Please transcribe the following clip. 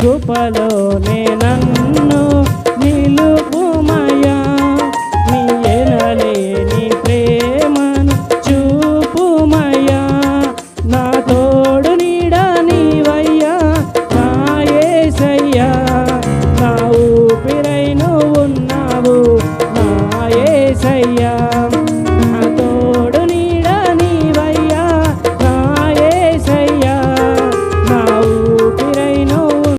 కృపలోనే నన్ను నిలుపుమయ్యా నీ ఎనలేని ప్రేమను చూపుమయ్యా నా తోడు నీడ నీవయ్యా నా యేసయ్యా